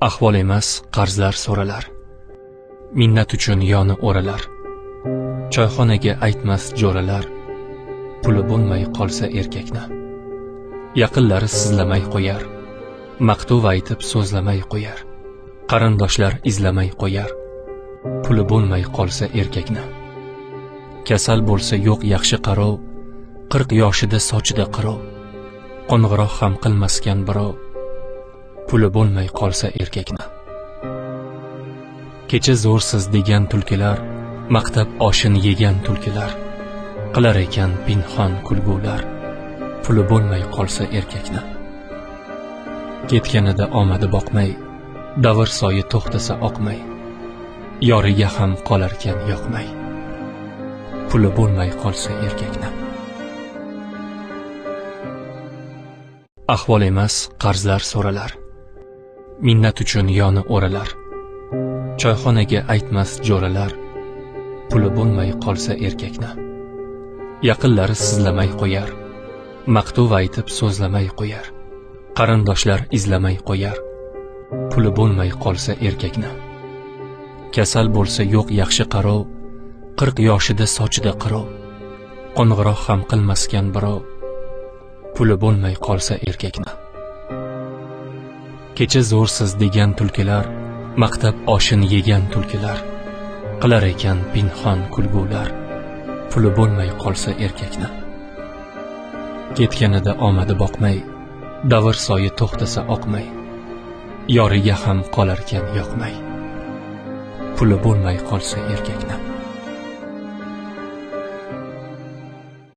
Ahvol emas, qarzlar so'ralar. Minnat uchun yoni o'ralar. Choyxonaga aytmas jo'ralar. Puli bo'lmay qolsa erkakni. Yaqinlari sizlamay qo'yar. Maqtuv aytib so'zlamay qo'yar. Qarindoshlar izlamay qo'yar. Puli bo'lmay qolsa erkakni. Kasal bo'lsa yo'q yaxshi qarov. 40 yoshida sochida qirov. Qo'ng'iroq ham qilmaskan birov. Puli bo'lmay qolsa erkakni. Kecha zo'rsiz degan tulkilar, maktab oshin yegan tulkilar, qilar ekan pinhon kulgular. Puli bo'lmay qolsa erkakni. Ketganida omadi boqmay, davr soyi to'xtasa oqmay, yoriga ham qolarkan yoqmay. Puli bo'lmay qolsa erkakni. Ahvol emas, qarzlar so'ralar. Minnat uchun yoni o'ralar. Choyxonaga aytmas jo'ralar. Puli bo'lmay qolsa erkakni. Yaqinlari sizlamay qo'yar. Maqtuv aytib so'zlamay qo'yar. Qarindoshlar izlamay qo'yar. Puli bo'lmay qolsa erkakni. Kasal bo'lsa yo'q yaxshi qarov. 40 yoshida sochida qirov. Qo'ng'iroq ham qilmaskan birov. Puli bo'lmay qolsa erkakni. Kecha zo'rsiz degan tulkilar, maktab oshin yegan tulkilar, qilar ekan pinhon kulgular. Puli bo'lmay qolsa erkakni. Ketganida omadi boqmay, davr soyi to'xtasa oqmay, yoriga ham qolarkan yoqmay. Puli bo'lmay qolsa erkakni.